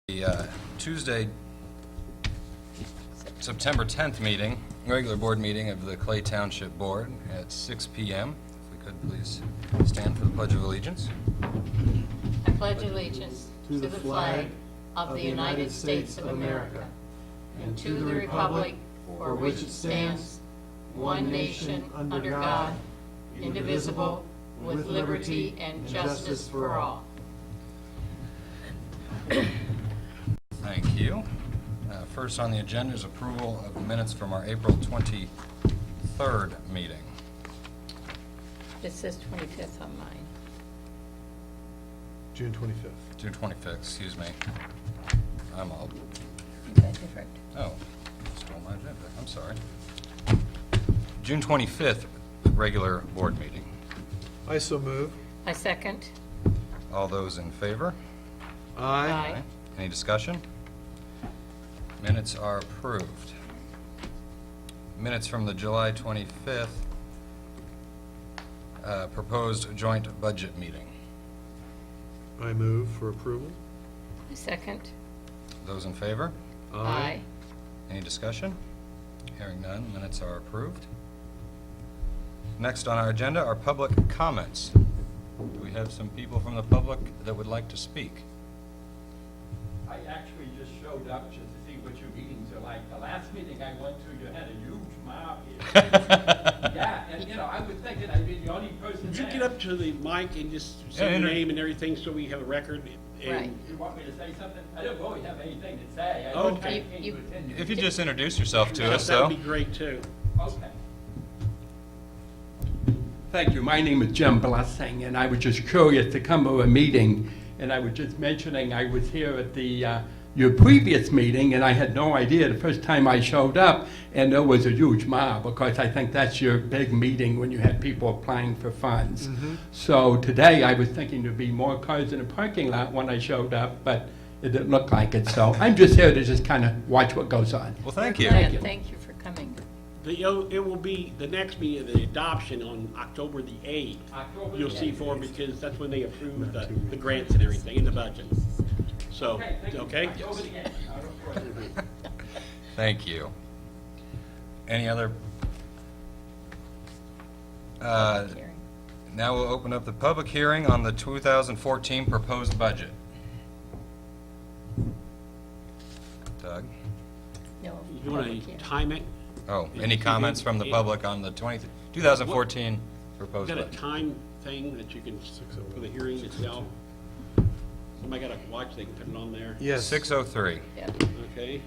The Tuesday, September 10th meeting, regular board meeting of the Clay Township Board at 6 p.m. If we could please stand for the Pledge of Allegiance. I pledge allegiance to the flag of the United States of America and to the republic for which it stands, one nation under God, indivisible, with liberty and justice for all. Thank you. First on the agenda is approval of the minutes from our April 23rd meeting. It says 25th on mine. June 25th. June 25th, excuse me. I'm all, Is that different? oh, stole my agenda, I'm sorry. June 25th, regular board meeting. I so move. I second. All those in favor? Aye. Any discussion? Minutes are approved. Minutes from the July 25th proposed joint budget meeting. I move for approval. I second. Those in favor? Aye. Any discussion? Hearing none, minutes are approved. Next on our agenda are public comments. Do we have some people from the public that would like to speak? I actually just showed up just to see what your meetings are like. The last meeting I went to, you had a huge mob here. Yeah, and you know, I was thinking I'd be the only person Would you there. get up to the mic and just say Yeah, your name and everything so we have a record? Right. You want me to say something? I don't really have anything to say. I Okay. just kinda came to You- attend your If you meeting. just introduce yourself to us, That though. would be great, too. Okay. Thank you. My name is Jim Blessing, and I was just curious to come to a meeting, and I was just mentioning I was here at the your previous meeting, and I had no idea the first time I showed up, and there was a huge mob, because I think that's your big meeting when you have people applying for funds. So today, I was thinking there'd be more cars in the parking lot when I showed up, but it didn't look like it, so I'm just here to just kind of watch what goes on. Well, thank you. Glad. Thank you for coming. It will be the next meeting, the adoption on October the 8th. October You'll the see 8th. for, because that's when they approve the grants and everything in the budget. So, Thank you. okay? October the 8th. I look forward to it. Thank you. Any other? Hearing. Now we'll open up the public hearing on the 2014 proposed budget. Doug? No. You want public to hearing. time it? Oh, any comments from the public on the 2014 proposed Got a budget? time thing that you can, for the hearing itself? Somebody got a watch, they can put it on there? Yes. 6:03. Yeah. Okay.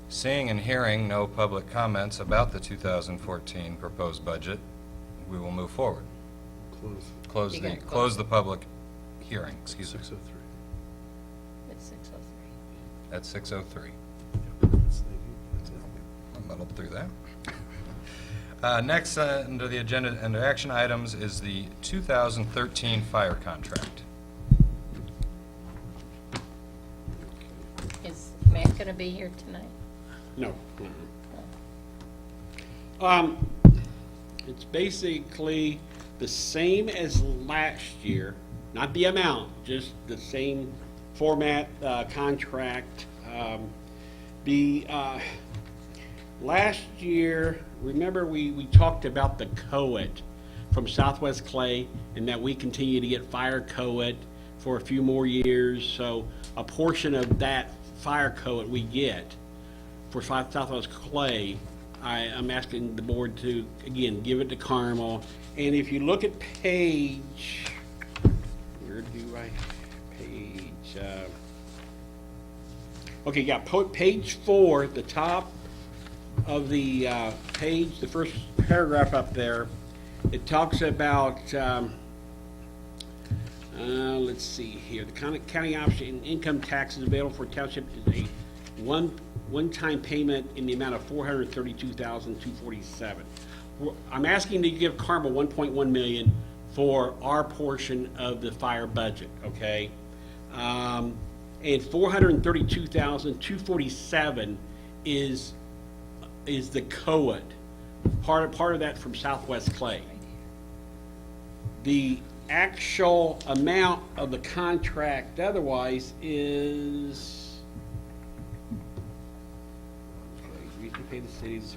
Seeing and hearing no public comments about the 2014 proposed budget, we will move forward. Close. You can Close the public hearing, excuse me, 6:03. It's 6:03. at 6:03. That's it. I muddled through that. Next, under the agenda, under action items, is the 2013 fire contract. Is Matt going to be here tonight? No. It's basically the same as last year, not the amount, just the same format, contract. Last year, remember we talked about the COET from Southwest Clay, and that we continue to get fire COET for a few more years, so a portion of that fire COET we get for Southwest Clay, I'm asking the board to, again, give it to Carmel. And if you look at page, where do I, page, okay, yeah, page 4, at the top of the page, the first paragraph up there, it talks about, let's see here, the county option income taxes available for township is a one-time payment in the amount of $432,247. I'm asking to give Carmel 1.1 million for our portion of the fire budget, okay? And 432,247 is the COET, part of that from Southwest Clay. The actual amount of the contract otherwise is, we pay the cities.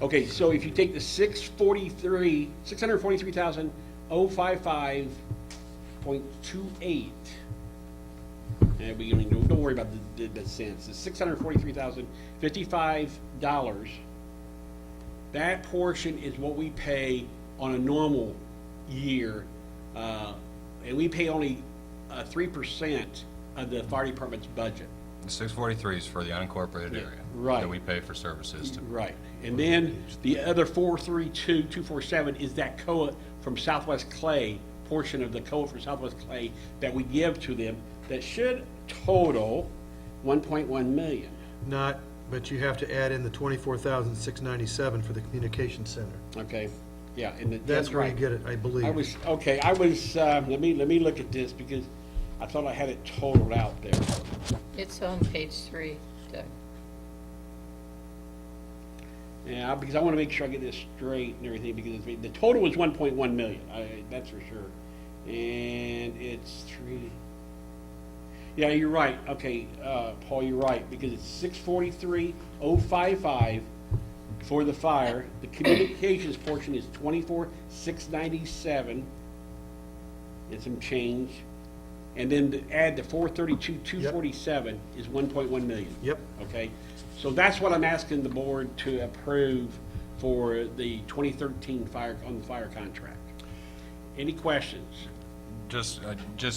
Okay, so if you take the 643,055.28, and we don't worry about the cents. It's $643,055. That portion is what we pay on a normal year, and we pay only 3% of the fire department's budget. The 643 is for the unincorporated area. Right. That we pay for services to. Right, and then the other 432,247 is that COA from Southwest Clay, portion of the COA from Southwest Clay that we give to them, that should total 1.1 million. Not, but you have to add in the 24,697 for the communication center. Okay, yeah, and That's that's where you right. get it, I believe. let me look at this, because I thought I had it totaled out there. It's on page 3, Doug. Yeah, because I want to make sure I get this straight and everything, because the total was 1.1 million, that's for sure. And it's 3, yeah, you're right, okay, Paul, you're right, because it's 643,055 for the fire. The communications portion is 24,697 and some change. And then to add the 432,247 is 1.1 million. Yep. Okay, so that's what I'm asking the board to approve for the 2013 fire, on the fire contract. Any questions? Just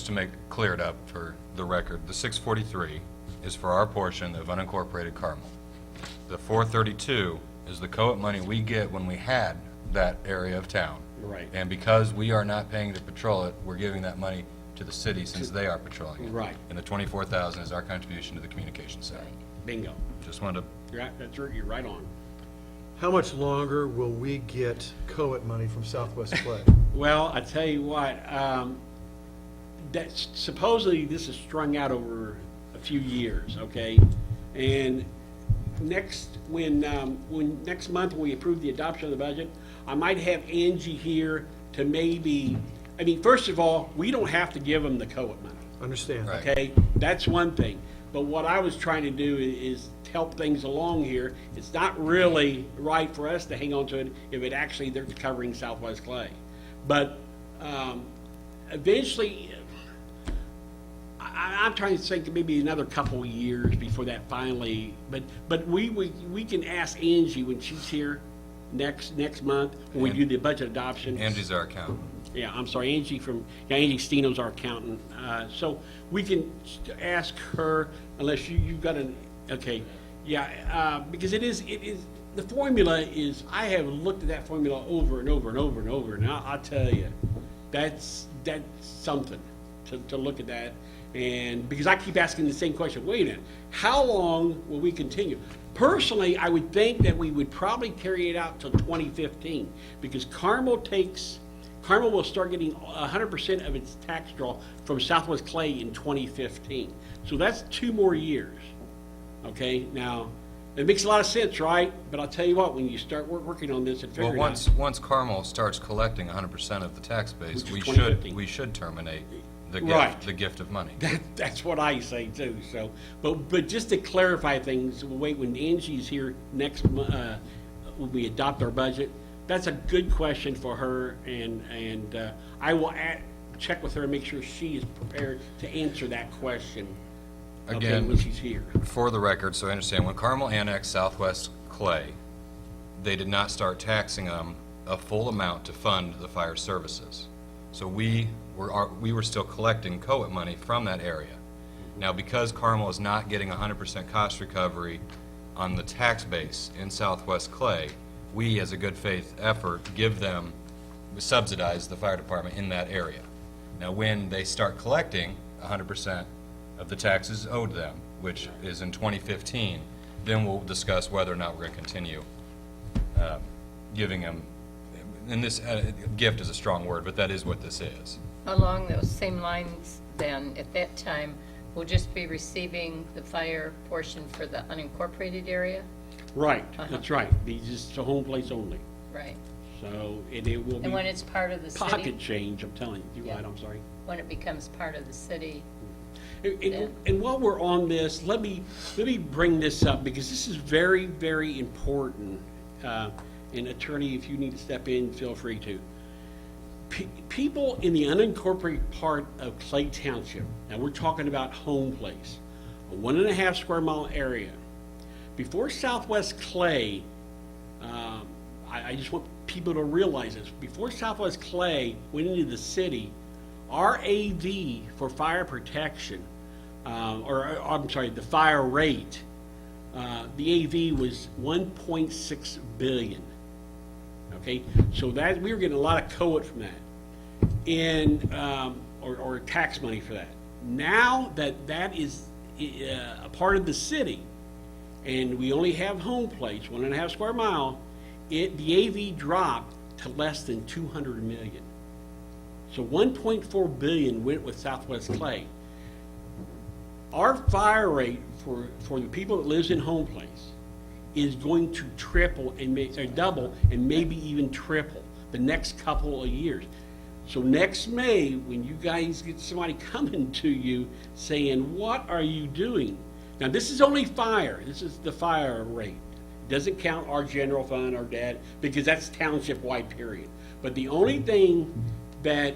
to make, clear it up for the record, the 643 is for our portion of unincorporated Carmel. The 432 is the COA money we get when we had that area of town. Right. And because we are not paying to patrol it, we're giving that money to the city since they are patrolling it. Right. And the 24,000 is our contribution to the communication center. Bingo. Just wanted to, You're right on. How much longer will we get COET money from Southwest Clay? Well, I tell you what, that supposedly this is strung out over a few years, okay? And when next month when we approve the adoption of the budget, I might have Angie here to maybe, I mean, first of all, we don't have to give them the COET money. Understand? Right. Okay, that's one thing. But what I was trying to do is help things along here. It's not really right for us to hang on to it if it actually, they're covering Southwest Clay. But eventually, I'm trying to think maybe another couple of years before that finally, but we can ask Angie when she's here next month, when we do the budget adoption. Angie's our accountant. Yeah, I'm sorry, Angie Angie Steno's our accountant. So we can ask her, unless you've got okay, yeah, because it is, the formula is, I have looked at that formula over and over and over and over, and I'll tell you, that's something to look at that. And because I keep asking the same question, wait a minute, how long will we continue? Personally, I would think that we would probably carry it out till 2015, because Carmel will start getting 100% of its tax draw from Southwest Clay in 2015. So that's 2 more years. Okay, now, it makes a lot of sense, right? But I'll tell you what, when you start working on this and Well, figuring out. once Carmel starts collecting 100% of the tax base, Which is we 2015. should terminate Right. the gift of money. That's what I say too, so, but just to clarify things, we'll wait when Angie's here next, when we adopt our budget. That's a good question for her, and I will check with her and make sure she is prepared to answer that question. Okay, Again, when she's here. For the record, so I understand, when Carmel annexed Southwest Clay, they did not start taxing them a full amount to fund the fire services. So we were still collecting COET money from that area. Now, because Carmel is not getting 100% cost recovery on the tax base in Southwest Clay, we, as a good faith effort, subsidize the fire department in that area. Now, when they start collecting 100% of the taxes owed them, which is in 2015, then we'll discuss whether or not we're going to continue giving them, and this gift is a strong word, but that is what this is. Along those same lines, then, at that time, we'll just be receiving the fire portion for the unincorporated area? Right, that's right, be just a home place only. Right. So, and it will And when be it's part of the pocket city, change, I'm telling you. You Yeah. what, I'm sorry. when it becomes part of the city, And while we're on this, let me bring this up, because this is very, very important. And attorney, if you need to step in, feel free to. People in the unincorporated part of Clay Township, and we're talking about Home Place, a 1.5 square mile area. Before Southwest Clay, I just want people to realize this. Before Southwest Clay went into the city, our AV for fire protection, I'm sorry, the fire rate, the AV was 1.6 billion. Okay, so that we were getting a lot of COIT from that, and or tax money for that. Now that is a part of the city, and we only have Home Place, 1.5 square mile, the AV dropped to less than 200 million. So 1.4 billion went with Southwest Clay. Our fire rate for the people that lives in Home Place is going to triple or double and maybe even triple the next couple of years. So next May, when you guys get somebody coming to you saying, what are you doing? Now, this is only fire. This is the fire rate. It doesn't count our general fund or debt, because that's township-wide, period. But the only thing that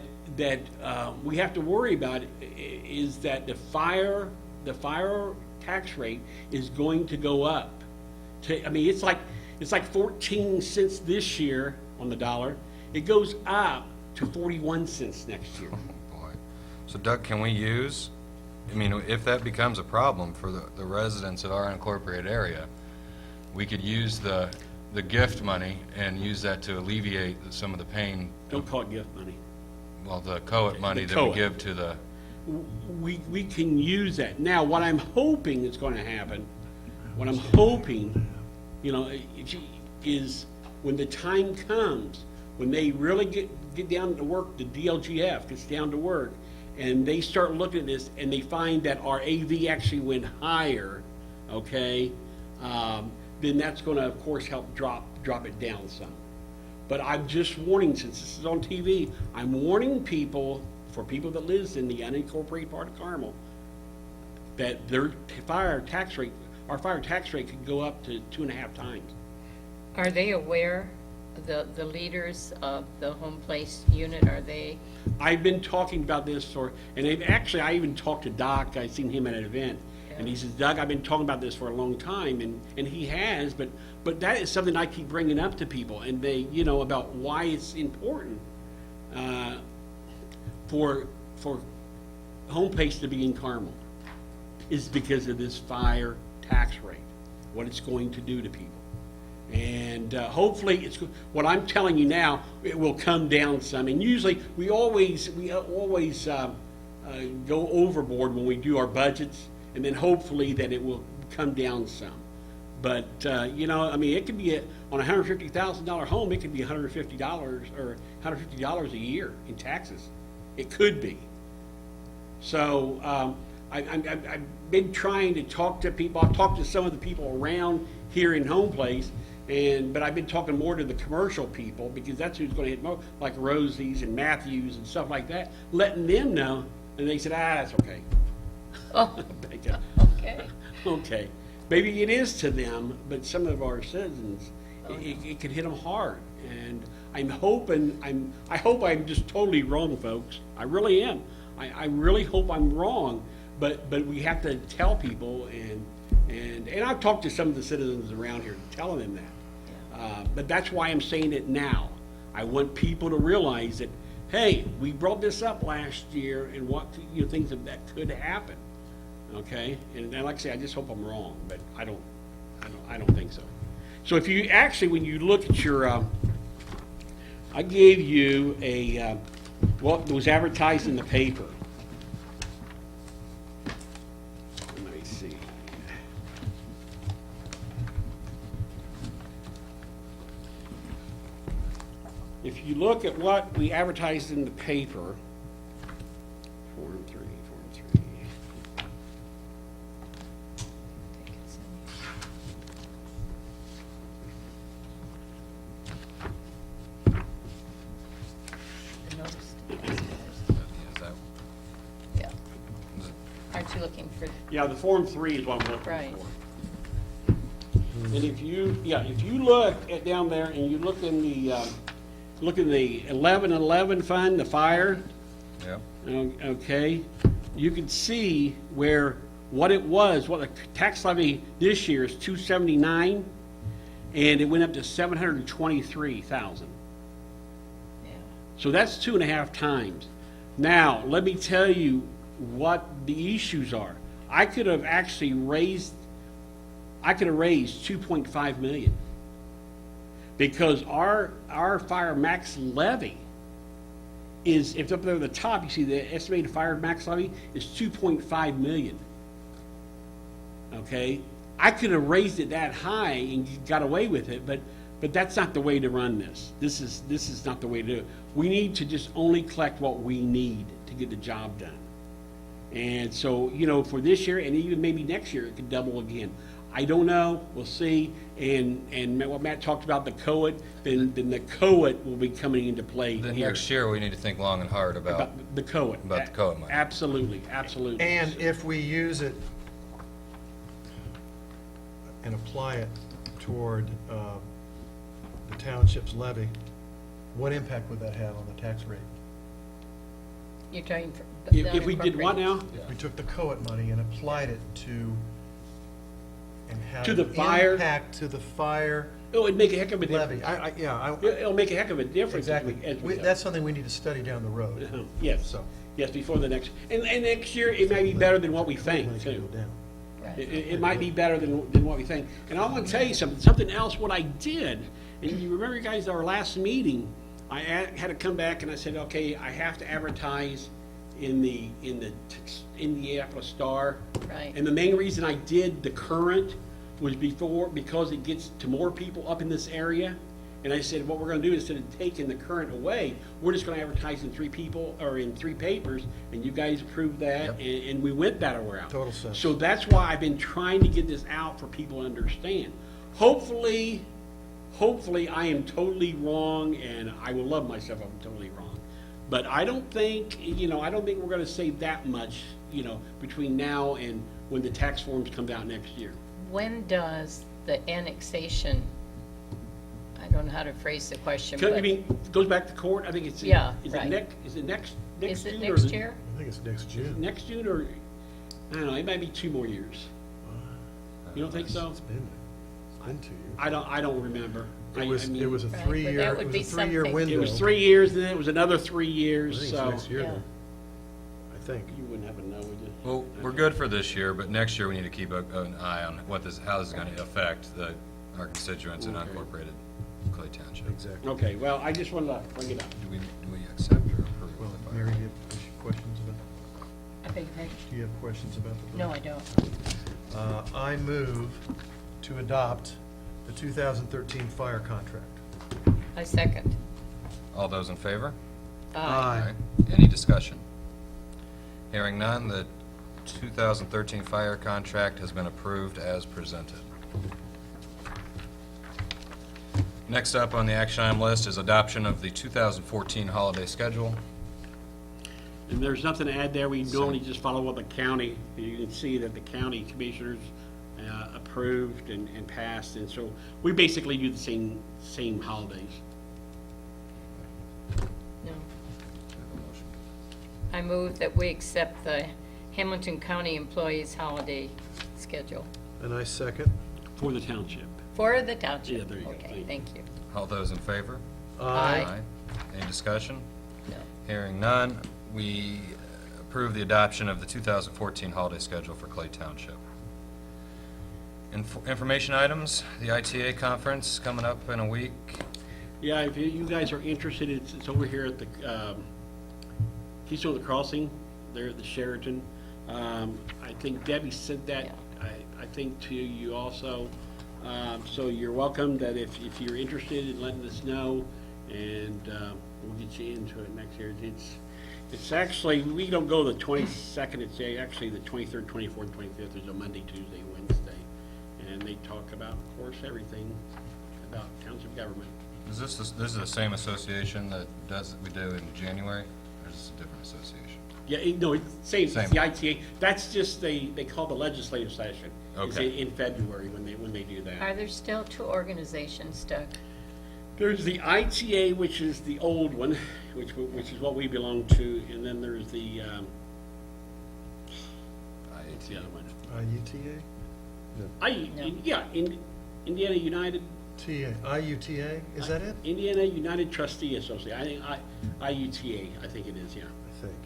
we have to worry about is that the fire tax rate is going to go up. I mean, it's like 14 cents this year on the dollar. It goes up to 41 cents next year. Boy. So Doug, can we use, I mean, if that becomes a problem for the residents of our unincorporated area, we could use the gift money and use that to alleviate some of the pain. Don't call it gift money. Well, the COIT money The that we COIT. give to the, We can use that. Now, what I'm hoping is going to happen, what I'm hoping, is when the time comes, when they really get down to work, the DLGF gets down to work, and they start looking at this, and they find that our AV actually went higher, okay, then that's going to, of course, help drop it down some. But I'm just warning, since this is on TV, I'm warning people, for people that lives in the unincorporated part of Carmel, that their fire tax rate could go up to 2.5 times. are they aware, the leaders of the Home Place unit, are they? I've been talking about this I even talked to Doc. I seen him at an event, and he says, Doug, I've been talking about this for a long time, and he has, but that is something I keep bringing up to people, and they, about why it's important for Home Place to be in Carmel, is because of this fire tax rate, what it's going to do to people. And hopefully, what I'm telling you now, it will come down some. And usually, we always go overboard when we do our budgets, and then hopefully that it will come down some. But it could be on a $150,000 home, it could be $150 or $150 a year in taxes. It could be. So I've been trying to talk to people. I've talked to some of the people around here in Home Place. But I've been talking more to the commercial people, because that's who's going to hit most, like Rosie's and Matthews and stuff like that, letting them know. And they said, that's okay. Oh, okay. Okay. Maybe it is to them, but some of our citizens, it could hit them hard. And I hope I'm just totally wrong, folks. I really am. I really hope I'm wrong. But we have to tell people, and I've talked to some of the citizens around here, telling them that. But that's why I'm saying it now. I want people to realize that, hey, we brought this up last year, and what things that could happen. Okay, and like I say, I just hope I'm wrong, but I don't think so. So if you actually, when you look at your, I gave you what was advertised in the paper. Let me see. If you look at what we advertised in the paper, Form 3. Aren't you looking for, Yeah, the Form 3 is what I'm looking Right. for. And if you look at down there and you look in the 1111 fund, the fire, Yep. okay, you can see what the tax levy this year is 279, and it went up to 723,000. yeah, So that's 2.5 times. Now, let me tell you what the issues are. I could have raised 2.5 million. Because our fire max levy is, if up there at the top, you see the estimated fire max levy is 2.5 million. Okay? I could have raised it that high and got away with it, but that's not the way to run this. This is not the way to do it. We need to just only collect what we need to get the job done. And so, for this year and even maybe next year, it could double again. I don't know, we'll see, and what Matt talked about, the COIT, then the COIT will be coming into play Then here. next year, we need to think long and hard about, About the COIT. about the COIT money. Absolutely, absolutely. And if we use it and apply it toward the township's levy, what impact would that have on the tax rate? you're trying for. If we did what now? If we took the COIT money and applied it to, and had To the an fire? impact to the fire Oh, it'd make a heck of a levy. difference. Yeah, It'll make a heck of a difference. exactly. as we go. That's something we need to study down the road. Yes, So, yes, before the next, and next year, it may be better than what we think, money can too. go down. Right. It might be better than what we think. And I want to tell you something else, what I did, and you remember, you guys, our last meeting, I had to come back and I said, okay, I have to advertise in the Indianapolis Star. Right. And the main reason I did the Current was because it gets to more people up in this area. And I said, what we're gonna do, instead of taking the Current away, we're just gonna advertise in 3 papers, and you guys approved that, and we went that route. Total sense. So that's why I've been trying to get this out for people to understand. Hopefully I am totally wrong, and I will love myself if I'm totally wrong. But I don't think we're gonna save that much, between now and when the tax forms come out next year. When does the annexation, I don't know how to phrase the question, I but mean, goes back to court, I think it's. Yeah, Is right. it next is June? it or next year? I think it's next June. Next June, or, I don't know, it might be 2 more years. You don't think so? It's been 2 years. I don't remember. It was a Right, but that 3-year, would it be was a 3-year something. window. It was 3 years, then it was another 3 I years, think so. it's next year Yeah. then. I think. You wouldn't have a no, would you? Well, we're good for this year, but next year we need to keep an eye on how this is going to affect our constituents in Okay. unincorporated Clay Township. Exactly. Okay, well, I just wanted to bring it up. Do we accept or approve Well, the Mary, fire? do you have questions about, I beg your pardon? do you have questions about the? No, I don't. I move to adopt the 2013 fire contract. I second. All those in favor? Aye. Any discussion? Hearing none, the 2013 fire contract has been approved as presented. Next up on the action item list is adoption of the 2014 holiday schedule. And there's nothing to add there, we normally just follow what the county, you can see that the county commissioners approved and passed, and so we basically do the same holidays. No. Do we have a motion? I move that we accept the Hamilton County Employees Holiday Schedule And I second. For the township. for the township. Yeah, there you go. Okay, thank you. All those in favor? Aye. Any discussion? No. Hearing none, we approve the adoption of the 2014 holiday schedule for Clay Township. Information items, the ITA conference coming up in a week. Yeah, if you guys are interested, it's over here at the Keystone of the Crossing, there at the Sheraton. I think Debbie sent that, Yeah. I think, to you also. So you're welcome, that if you're interested in letting us know, and we'll get you into it next year. It's actually, we don't go the 22nd, it's actually the 23rd, 24th, and 25th. There's a Monday, Tuesday, Wednesday. And they talk about, of course, everything about township government. Is this is the same association that we do in January, or is this a different association? Yeah, no, it's same, it's Same. the ITA. That's just, they call the legislative session. It's Okay. in February when they do that. Are there still two organizations, Doug? There's the ITA, which is the old one, which is what we belong to, and then there's the, what's the other one? IUTA? Indiana United, TA, IUTA, is that it? Indiana United Trustee Association. I think IUTA, I think it is, yeah. I think.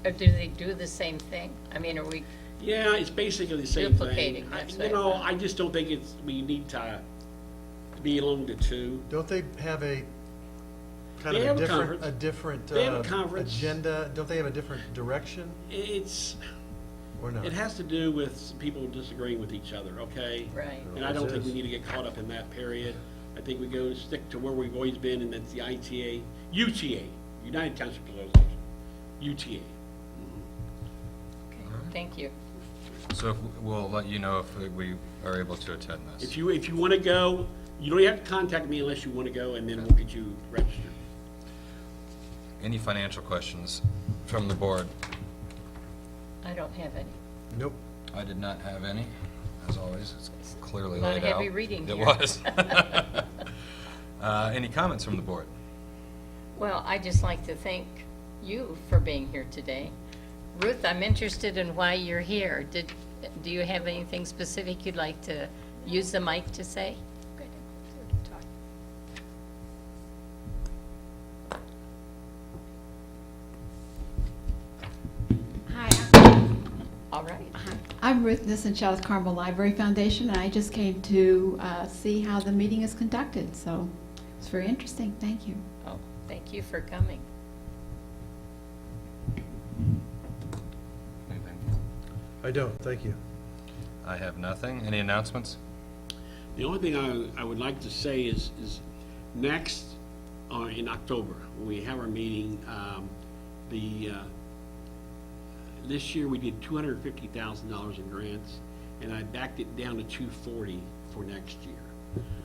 Or do they do the same thing? I mean, are we, Yeah, it's basically the same thing. Duplicating, that's what I You know, thought. I just don't think we need to belong to two. Don't they have a kind They of have a a conference. different They have a conference. agenda? Don't they have a different direction It's, or not? it has to do with people disagreeing with each other, okay? right? And I don't think we Yes. need to get caught up in that period. I think we go stick to where we've always been, and that's the ITA, UTA, United Township Association, UTA. Okay, thank you. So we'll let you know if we are able to attend this. If you want to go, you don't have to contact me unless you want to go, and then we'll get you registered. Any financial questions from the board? I don't have any. Nope. I did not have any, as always, it's clearly A lot laid of out. heavy reading It here. was. Any comments from the board? Well, I'd just like to thank you for being here today. Ruth, I'm interested in why you're here. Do you have anything specific you'd like to use the mic to say? Hi, All right. I'm Ruth Nissen, South Carmel Library Foundation, and I just came to see how the meeting is conducted, so it's very interesting. Thank you. Oh, thank you for coming. Anything? I don't, thank you. I have nothing. Any announcements? The only thing I would like to say is next, in October, when we have our meeting, this year we did $250,000 in grants, and I backed it down to $240 for next year.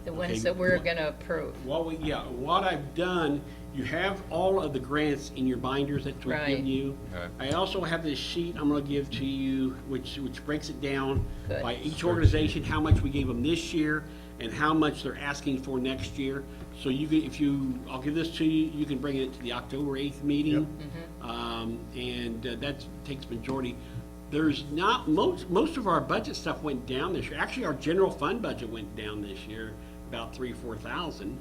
The Okay, ones that we're what- going to approve. What I've done, you have all of the grants in your binders that we've Right. given you. Right. I also have this sheet I'm gonna give to you, which breaks it down Good. by each organization, how much we gave them this year, and how much they're asking for next year. So you can, I'll give this to you, you can bring it to the October 8th meeting. And that takes majority. There's not, most of our budget stuff went down this year. Actually, our general fund budget went down this year, about 3,000-4,000.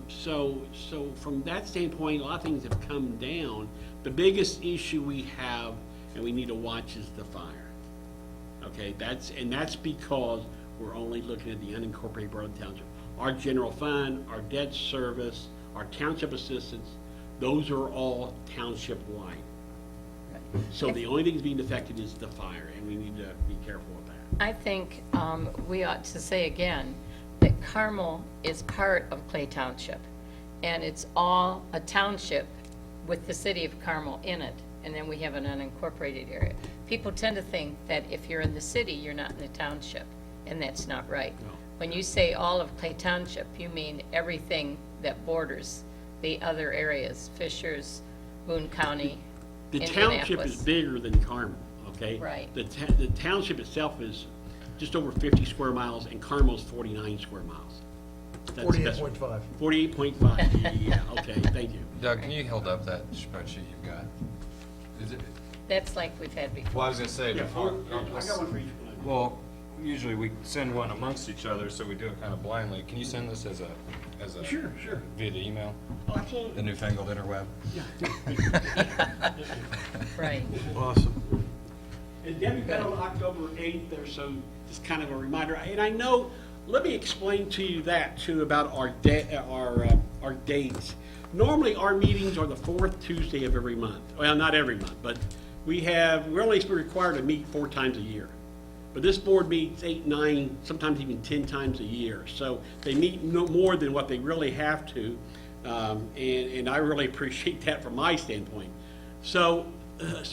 So from that standpoint, a lot of things have come down. The biggest issue we have, and we need to watch, is the fire. Okay, that's because we're only looking at the unincorporated part of the township. Our general fund, our debt service, our township assistance, those are all township-wide. So the only thing that's being affected is the fire, and we need to be careful with that. I think we ought to say again that Carmel is part of Clay Township, and it's all a township with the city of Carmel in it, and then we have an unincorporated area. People tend to think that if you're in the city, you're not in the township, and that's not right. No. When you say all of Clay Township, you mean everything that borders the other areas, Fishers, Boone County, The township is Indianapolis. bigger than Carmel, okay? Right. The township itself is just over 50 square miles, and Carmel's 49 square miles. That's 48.5. 48.5, yeah, okay, thank you. Doug, can you hold up that spreadsheet you've got? Is it, That's like we've had before. well, I was gonna say before. I got one for each one. Well, usually we send one amongst each other, so we do it kind of blindly. Can you send this as a Sure. via the email, Oh, absolutely. the newfangled interweb? Right. Awesome. And Debbie got on October 8th there, so just kind of a reminder. And I know, let me explain to you that too about our dates. Normally, our meetings are the fourth Tuesday of every month. Well, not every month, but we're only required to meet 4 times a year. But this board meets 8, 9, sometimes even 10 times a year. So they meet no more than what they really have to. And I really appreciate that from my standpoint. So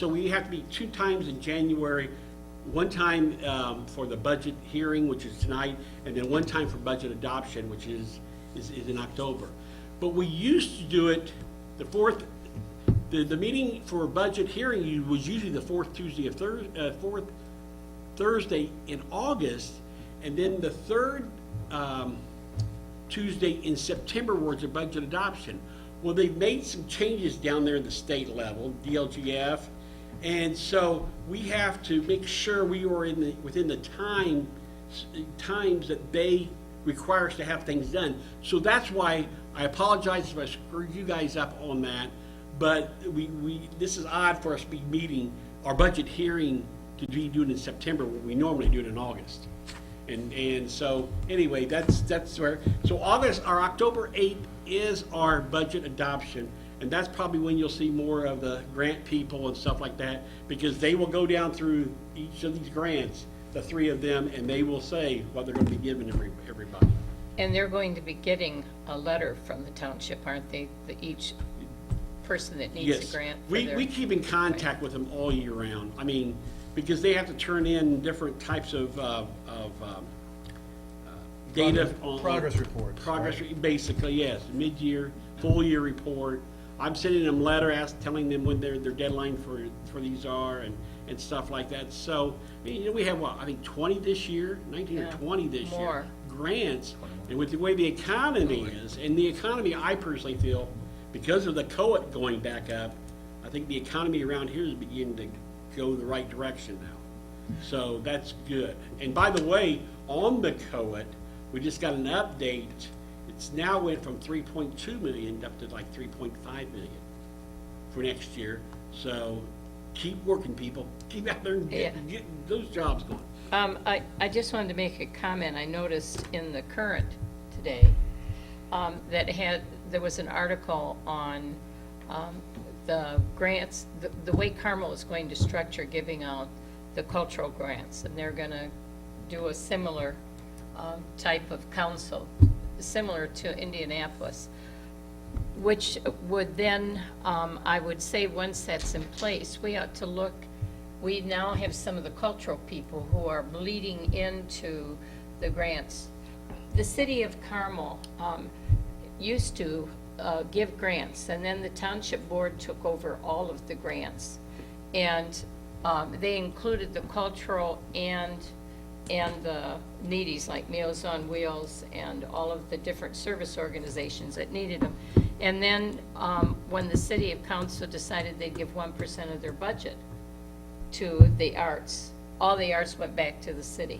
we have to meet 2 times in January, 1 time for the budget hearing, which is tonight, and then 1 time for budget adoption, which is in October. But we used to do it the fourth The meeting for budget hearing was usually the fourth Thursday in August, and then the third Tuesday in September was the budget adoption. Well, they've made some changes down there at the state level, DLGF, and so we have to make sure we are within the times that they require us to have things done. So that's why I apologize if I screwed you guys up on that, but this is odd for us to be meeting our budget hearing to be doing in September when we normally do it in August. And so, anyway, that's where, so October 8th is our budget adoption, and that's probably when you'll see more of the grant people and stuff like that, because they will go down through each of these grants, the three of them, and they will say what they're going to be giving everybody. And they're going to be getting a letter from the township, aren't they? Each person that needs Yes. a grant. for We their- keep in contact with them all year round. I mean, because they have to turn in different types of data on. Progress reports, Progress, right? basically, yes, mid-year, full-year report. I'm sending them telling them when their deadline for these are and stuff like that. So, I mean, we have what, I think 20 this year, 19 or Yeah, 20 this year. more. Grants, and with the way the economy is, and the economy, I personally feel, because of the COAT going back up, I think the economy around here is beginning to go the right direction now. So that's good. And by the way, on the COAT, we just got an update. It's now went from 3.2 million up to like 3.5 million for next year. So keep working, people. Keep out there and get those jobs going. I just wanted to make a comment. I noticed in the Current today there was an article on the grants, the way Carmel is going to structure giving out the cultural grants, and they're going to do a similar type of council, similar to Indianapolis, which would then, I would say, once that's in place, we ought to look. We now have some of the cultural people who are bleeding into the grants. The city of Carmel used to give grants, and then the township board took over all of the grants. And they included the cultural and the needies, like Meals on Wheels and all of the different service organizations that needed them. And then when the city of council decided they'd give 1% of their budget to the arts, all the arts went back to the city.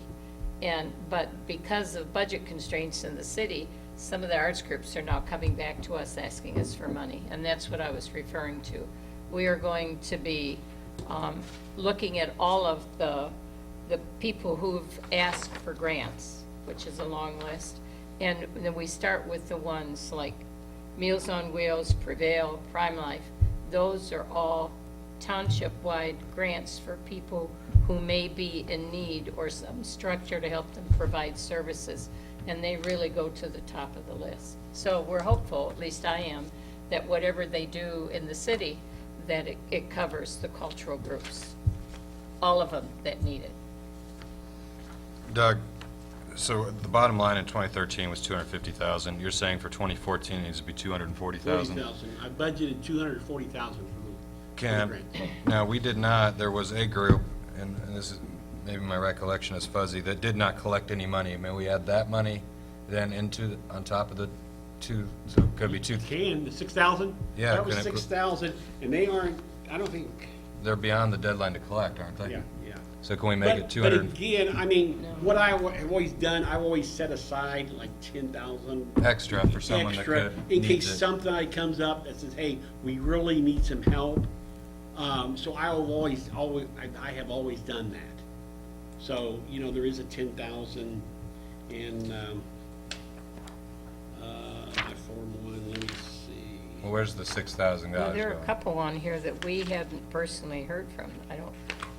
But because of budget constraints in the city, some of the arts groups are now coming back to us asking us for money, and that's what I was referring to. We are going to be looking at all of the people who've asked for grants, which is a long list, and then we start with the ones like Meals on Wheels, Prevail, Prime Life. Those are all township-wide grants for people who may be in need or some structure to help them provide services, and they really go to the top of the list. So we're hopeful, at least I am, that whatever they do in the city, that it covers the cultural groups, all of them that need it. Doug, so the bottom line in 2013 was 250,000. You're saying for 2014 it needs to be 240,000? 40,000. I budgeted 240,000 for the Can, grant. now, we did not, there was a group, and this is, maybe my recollection is fuzzy, that did not collect any money. May we add that money then on top of the two, so it could be two, The 6,000? Yeah, That was can it- 6,000, and they aren't, I don't think, they're beyond the deadline to collect, aren't they? yeah. So can we make it But 200 again, I mean, what I have always done, I've always set aside like 10,000 extra for someone that extra could, in needs case it? something comes up that says, hey, we really need some help. So I have always done that. So, there is a 10,000 in, my Form 1, let me see. Well, where's the $6,000 Well, there are a going? couple on here that we haven't personally heard from.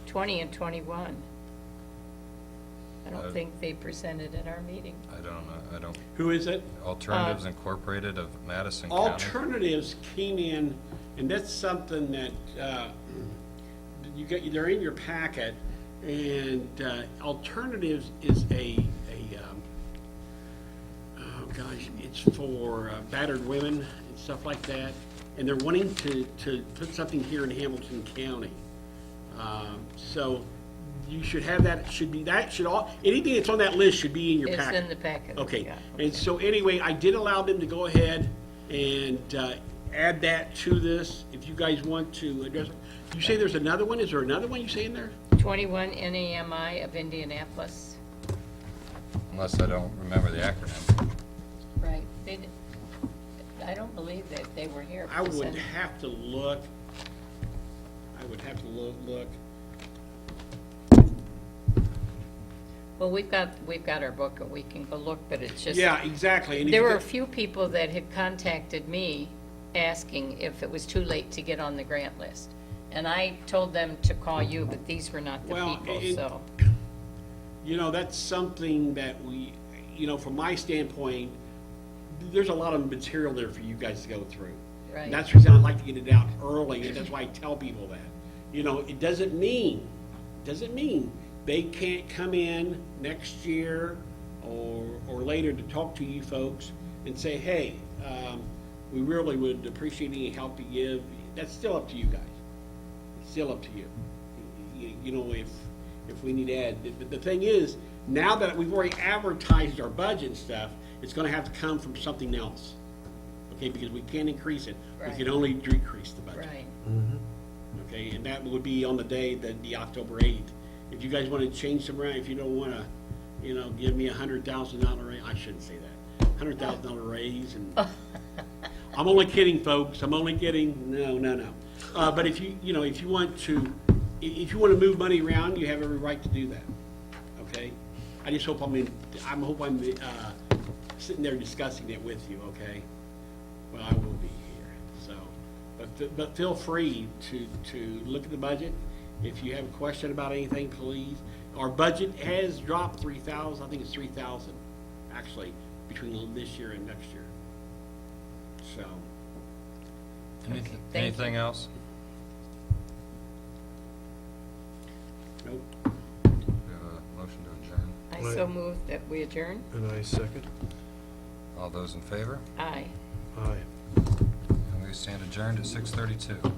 20 and 21. I don't think they presented at our meeting. I don't know, Who is it? Alternatives Incorporated of Madison County? Alternatives came in, and that's something that, they're in your packet, and Alternatives is oh gosh, it's for battered women and stuff like that. and they're wanting to put something here in Hamilton County. So you should have that, anything that's on that list should be in your It's packet. in the packet. Okay, Yeah. and so anyway, I did allow them to go ahead and add that to this, if you guys want to address it. You say there's another one? Is there another one you say in there? 21 NAMI of Indianapolis. Unless I don't remember the acronym. Right. I don't believe that they were here. I for would this. have to look. Look. Well, we've got our book, and we can go look, but it's just. Yeah, exactly. And if There you were a go- few people that had contacted me asking if it was too late to get on the grant list. And I told them to call you, but these were not the Well, people, it- so. That's something that we, from my standpoint, there's a lot of material there for you guys to go through. Right. And that's the reason I like to get it out early, and that's why I tell people that. It doesn't mean they can't come in next year or later to talk to you folks and say, hey, we really would appreciate any help you give. That's still up to you guys. It's still up to you. If we need to add. The thing is, now that we've already advertised our budget and stuff, it's gonna have to come from something else. Okay, because we can't increase it. We Right. can only decrease the budget. Right. Okay, and that would be on the day, the October 8th. If you guys want to change some around, if you don't want to, give me $100,000 raise, I shouldn't say that, $100,000 raise, and I'm only kidding, folks, I'm only kidding, no. But if you want to move money around, you have every right to do that, okay? I just hope I'm sitting there discussing it with you, okay? Well, I will be here, so, but feel free to look at the budget. If you have a question about anything, please. Our budget has dropped 3,000, I think it's 3,000, actually, between this year and next year. So, Thank Anything you. else? nope. We have a motion to adjourn. I so move that we adjourn. And I second. All those in favor? Aye. Aye. And we stand adjourned at 6:32.